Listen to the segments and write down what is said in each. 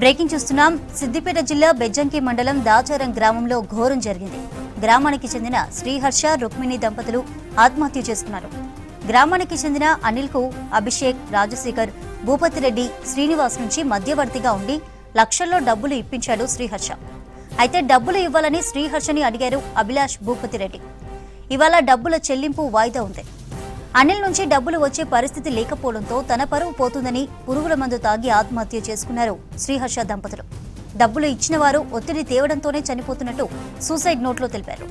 Breaking చూస్తున్నాం. సిద్దిపేట జిల్లా బెజ్జంకి మండలం దాచారం గ్రామంలో ఘోరం జరిగింది. గ్రామానికి చెందిన శ్రీహర్ష రుక్మిణి దంపతులు ఆత్మహత్య చేసుకున్నారు. గ్రామానికి చెందిన అనిల్ కు అభిషేక్, రాజశేఖర్, భూపతిరెడ్డి, శ్రీనివాస్ నుంచి మధ్యవర్తిగా ఉండి లక్షల్లో డబ్బులు ఇప్పించాడు శ్రీహర్ష. అయితే డబ్బులు ఇవ్వాలని శ్రీహర్షని అడిగారు అభిలాష్, భూపతిరెడ్డి. ఇవాళ డబ్బుల చెల్లింపు వాయిదా ఉంది. అనిల్ నుంచి డబ్బులు వచ్చే పరిస్థితి లేకపోవడంతో తన పరువు పోతుందని పురుగుల మందు తాగి ఆత్మహత్య చేసుకున్నారు శ్రీహర్ష దంపతులు. డబ్బులు ఇచ్చిన వారు ఒత్తిడి తేవడంతోనే చనిపోతున్నట్టు సూసైడ్ నోట్లో తెలిపారు.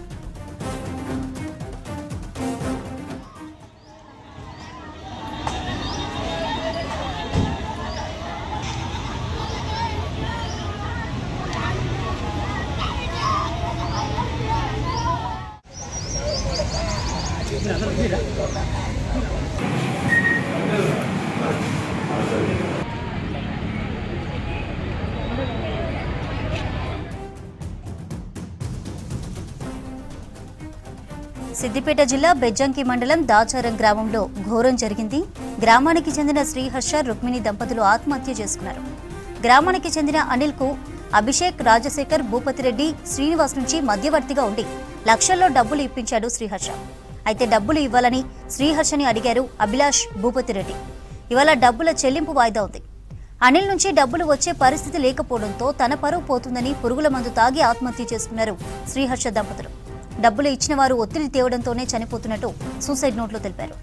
సిద్దిపేట జిల్లా బెజ్జంకి మండలం దాచారం గ్రామంలో ఘోరం జరిగింది. గ్రామానికి చెందిన శ్రీహర్ష రుక్మిణి దంపతులు ఆత్మహత్య చేసుకున్నారు. గ్రామానికి చెందిన అనిల్ కు అభిషేక్, రాజశేఖర్, భూపతిరెడ్డి, శ్రీనివాస్ నుంచి మధ్యవర్తిగా ఉండి లక్షల్లో డబ్బులు ఇప్పించాడు శ్రీహర్ష. అయితే డబ్బులు ఇవ్వాలని శ్రీహర్షని అడిగారు అభిలాష్, భూపతిరెడ్డి. ఇవాళ డబ్బుల చెల్లింపు వాయిదా ఉంది. అనిల్ నుంచి డబ్బులు వచ్చే పరిస్థితి లేకపోవడంతో తన పరువు పోతుందని పురుగుల మందు తాగి ఆత్మహత్య చేసుకున్నారు శ్రీహర్ష దంపతులు. డబ్బులు ఇచ్చిన వారు ఒత్తిడి తేవడంతోనే చనిపోతున్నట్టు సూసైడ్ నోట్లో తెలిపారు.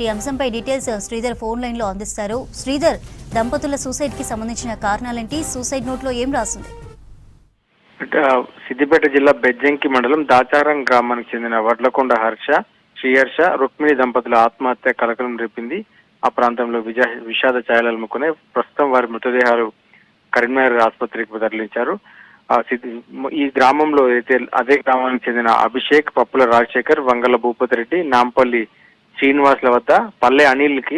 ఈ అంశంపై డీటెయిల్స్ శ్రీధర్ ఫోన్ లైన్ లో అందిస్తారు. శ్రీధర్, దంపతుల సూసైడ్ కి సంబంధించిన కారణాలేంటి? సూసైడ్ నోట్ లో ఏం రాసింది? సిద్దిపేట జిల్లా బెజ్జంకి మండలం దాచారం గ్రామానికి చెందిన వడ్లకొండ హర్ష, శ్రీహర్ష, రుక్మిణి దంపతుల ఆత్మహత్య కలకలం రేపింది. ఆ ప్రాంతంలో విషాద ఛాయలు అలుముకునే ప్రస్తుతం వారి మృతదేహాలు కరీంనగర్ ఆసుపత్రికి తరలించారు. ఈ గ్రామంలో అయితే అదే గ్రామానికి చెందిన అభిషేక్, పప్పుల రాజశేఖర్, వంగల భూపతిరెడ్డి, నాంపల్లి శ్రీనివాస్ల వద్ద పల్లె అనిల్ కి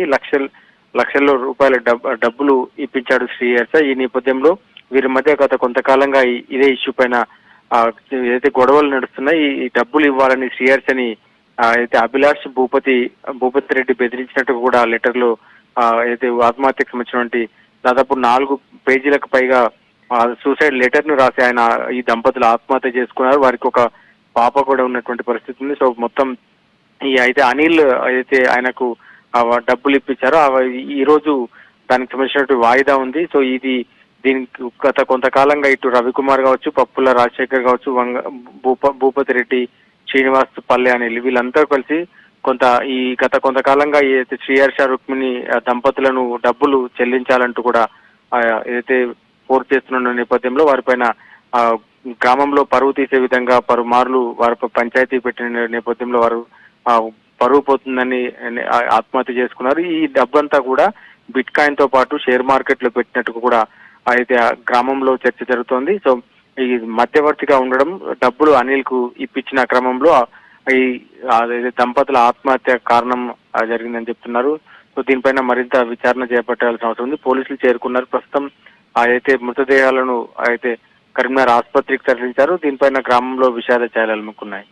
లక్షల్లో రూపాయల డబ్బులు ఇప్పించాడు శ్రీహర్ష. ఈ నేపథ్యంలో వీరి మధ్య గత కొంతకాలంగా ఇదే ఇష్యూ పైన ఏదైతే గొడవలు నడుస్తున్నాయి, ఈ డబ్బులు ఇవ్వాలని శ్రీహర్షని అయితే అభిలాష్, భూపతిరెడ్డి బెదిరించినట్టు కూడా లెటర్లో అయితే ఆత్మహత్యకు సంబంధించినటువంటి దాదాపు 4 పేజీలకు పైగా సూసైడ్ లెటర్ ను రాసి ఆయన ఈ దంపతులు ఆత్మహత్య చేసుకున్నారు. వారికి ఒక పాప కూడా ఉన్నటువంటి పరిస్థితి ఉంది. సో మొత్తం అయితే అనిల్ అయితే ఆయనకు డబ్బులు ఇప్పించారో ఈ రోజు దానికి సంబంధించినటువంటి వాయిదా ఉంది. సో దీనికి గత కొంతకాలంగా ఇటు రవికుమార్ కావచ్చు, పప్పుల రాజశేఖర్ కావచ్చు, భూపతిరెడ్డి, శ్రీనివాస్, పల్లె అనిల్ వీళ్ళంతా కలిసి గత కొంతకాలంగా ఏదైతే శ్రీహర్ష రుక్మిణి దంపతులను డబ్బులు చెల్లించాలంటూ కూడా ఏదైతే ఫోర్స్ చేస్తున్న నేపథ్యంలో వారిపైన గ్రామంలో పరువు తీసే విధంగా పలుమార్లు వారిపై పంచాయతీ పెట్టిన నేపథ్యంలో వారు పరువు పోతుందని ఆత్మహత్య చేసుకున్నారు. ఈ డబ్బంతా కూడా బిట్ కాయిన్ తో పాటు షేర్ మార్కెట్ లో పెట్టినట్టు కూడా అయితే గ్రామంలో చర్చ జరుగుతోంది. సో ఈ మధ్యవర్తిగా ఉండడం, డబ్బులు అనిల్ కు ఇప్పించిన క్రమంలో ఈ దంపతుల ఆత్మహత్య కారణం జరిగిందని చెప్తున్నారు. సో దీనిపైన మరింత విచారణ చేపట్టాల్సిన అవసరం ఉంది. పోలీసులు చేరుకున్నారు. ప్రస్తుతం అయితే మృతదేహాలను అయితే కరీంనగర్ ఆసుపత్రికి తరలించారు. దీనిపైన గ్రామంలో విషాద ఛాయలు అలుముకున్నాయి.